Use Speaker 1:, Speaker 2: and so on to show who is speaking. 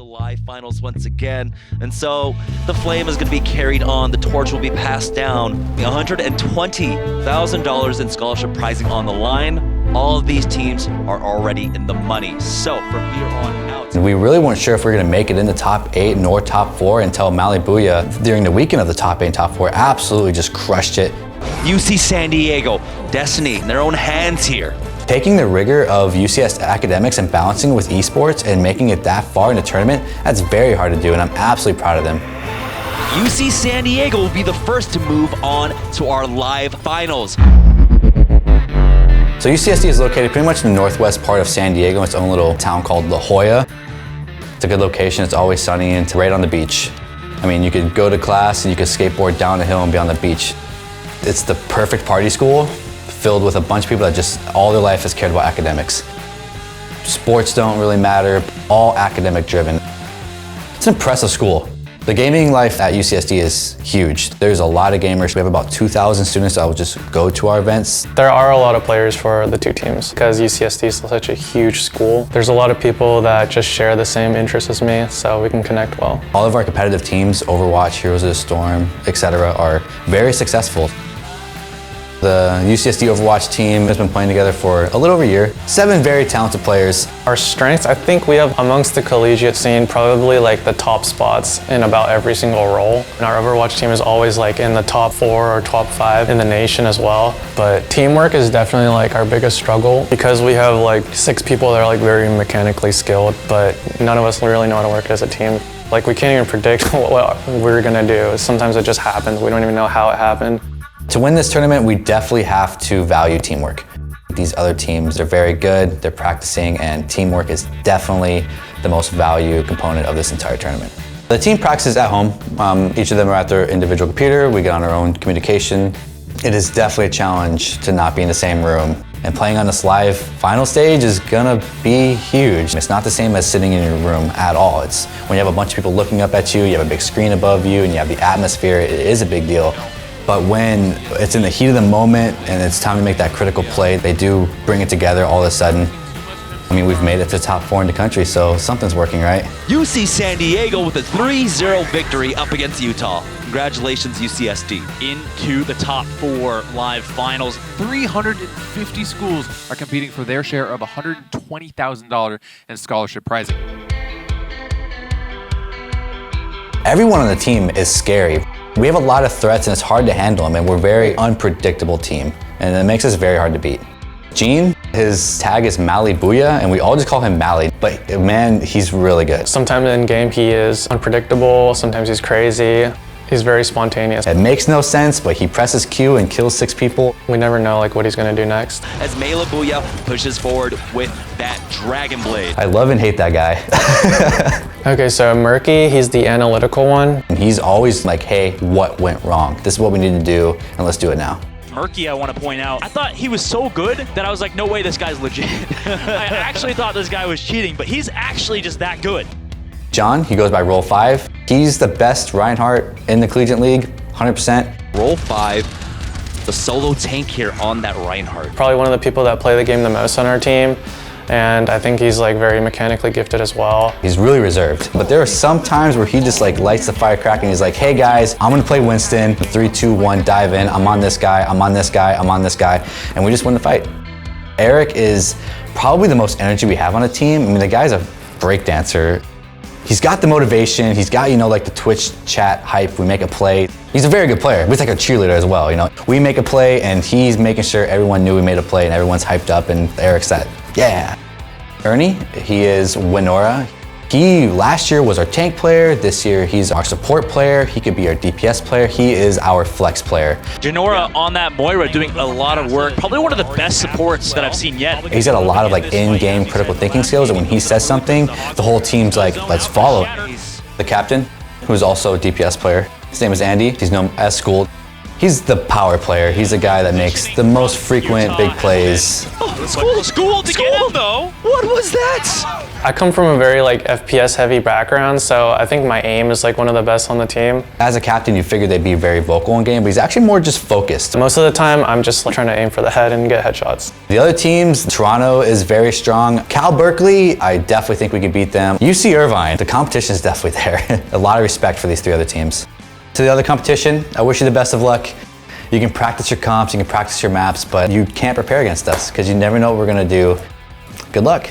Speaker 1: live finals once again. And so the flame is going to be carried on. The torch will be passed down. $120,000 in scholarship pricing on the line. All of these teams are already in the money. So from here on out,
Speaker 2: we really weren't sure if we were going to make it in the top 8 nor top 4 until Malibuya during the weekend of the top 8 and top 4 absolutely just crushed it.
Speaker 1: UC San Diego, destiny in their own hands here.
Speaker 2: Taking the rigor of UCS academics and balancing it with esports and making it that far in the tournament, that's very hard to do, and I'm absolutely proud of them.
Speaker 1: UC San Diego will be the first to move on to our live finals.
Speaker 2: So UCSD is located pretty much in the northwest part of San Diego, its own little town called La Jolla. It's a good location, it's always sunny, and it's right on the beach. I mean, you could go to class and you could skateboard down the hill and be on the beach. It's the perfect party school, filled with a bunch of people that just all their life has cared about academics. Sports don't really matter, all academic driven. It's an impressive school. The gaming life at UCSD is huge. There's a lot of gamers. We have about 2,000 students that will just go to our events.
Speaker 3: There are a lot of players for the two teams because UCSD is such a huge school. There's a lot of people that just share the same interests as me, so we can connect well.
Speaker 2: All of our competitive teams, Overwatch, Heroes of the Storm, etc., are very successful. The UCSD Overwatch team has been playing together for a little over a year. 7 very talented players.
Speaker 3: Our strengths, I think we have amongst the collegiate scene probably like the top spots in about every single role. And our Overwatch team is always like in the top 4 or top 5 in the nation as well. But teamwork is definitely like our biggest struggle because we have like 6 people that are like very mechanically skilled, but none of us really know how to work as a team. Like we can't even predict what we're gonna do. Sometimes it just happens. We don't even know how it happened.
Speaker 2: To win this tournament, we definitely have to value teamwork. These other teams are very good, they're practicing, and teamwork is definitely the most valued component of this entire tournament. The team practices at home. Each of them are at their individual computer. We get on our own communication. It is definitely a challenge to not be in the same room. And playing on this live final stage is gonna be huge. It's not the same as sitting in your room at all. It's when you have a bunch of people looking up at you, you have a big screen above you, and you have the atmosphere, it is a big deal. But when it's in the heat of the moment and it's time to make that critical play, they do bring it together all of a sudden. I mean, we've made it to top 4 in the country, so something's working, right?
Speaker 1: UC San Diego with a 3-0 victory up against Utah. Congratulations, UCSD.
Speaker 4: Into the top 4 live finals. 350 schools are competing for their share of $120,000 in scholarship prizing.
Speaker 2: Everyone on the team is scary. We have a lot of threats and it's hard to handle them, and we're a very unpredictable team, and it makes us very hard to beat. Gene, his tag is Malibuya, and we all just call him Mali, but man, he's really good.
Speaker 3: Sometimes in game he is unpredictable, sometimes he's crazy. He's very spontaneous.
Speaker 2: It makes no sense, but he presses Q and kills 6 people.
Speaker 3: We never know like what he's gonna do next.
Speaker 1: As Malibuya pushes forward with that Dragon Blade.
Speaker 2: I love and hate that guy.
Speaker 3: Okay, so Murky, he's the analytical one.
Speaker 2: And he's always like, hey, what went wrong? This is what we need to do, and let's do it now.
Speaker 5: Murky, I want to point out, I thought he was so good that I was like, no way, this guy's legit. I actually thought this guy was cheating, but he's actually just that good.
Speaker 2: John, he goes by Roll 5. He's the best Reinhardt in the Collegiate League, 100%.
Speaker 1: Roll 5, the solo tank here on that Reinhardt.
Speaker 3: Probably one of the people that play the game the most on our team. And I think he's like very mechanically gifted as well.
Speaker 2: He's really reserved, but there are some times where he just like lights the firecracker and he's like, hey guys, I'm gonna play Winston, 3, 2, 1, dive in, I'm on this guy, I'm on this guy, I'm on this guy, and we just win the fight. Eric is probably the most energy we have on a team. I mean, the guy's a breakdancer. He's got the motivation, he's got, you know, like the Twitch chat hype, we make a play. He's a very good player, he's like a cheerleader as well, you know. We make a play and he's making sure everyone knew we made a play and everyone's hyped up, and Eric's that, yeah. Ernie, he is Winora. He last year was our tank player, this year he's our support player, he could be our DPS player, he is our flex player.
Speaker 5: Janora on that Moira doing a lot of work, probably one of the best supports that I've seen yet.
Speaker 2: He's got a lot of like in-game critical thinking skills, and when he says something, the whole team's like, let's follow. The captain, who's also a DPS player, his name is Andy, he's known as School. He's the power player. He's the guy that makes the most frequent big plays.
Speaker 5: Oh, school to get him though.
Speaker 1: What was that?
Speaker 3: I come from a very like FPS heavy background, so I think my aim is like one of the best on the team.
Speaker 2: As a captain, you figured they'd be very vocal in game, but he's actually more just focused.
Speaker 3: Most of the time, I'm just trying to aim for the head and get headshots.
Speaker 2: The other teams, Toronto is very strong. Cal Berkeley, I definitely think we could beat them. UC Irvine, the competition is definitely there. A lot of respect for these three other teams. To the other competition, I wish you the best of luck. You can practice your comps, you can practice your maps, but you can't prepare against us because you never know what we're gonna do. Good luck.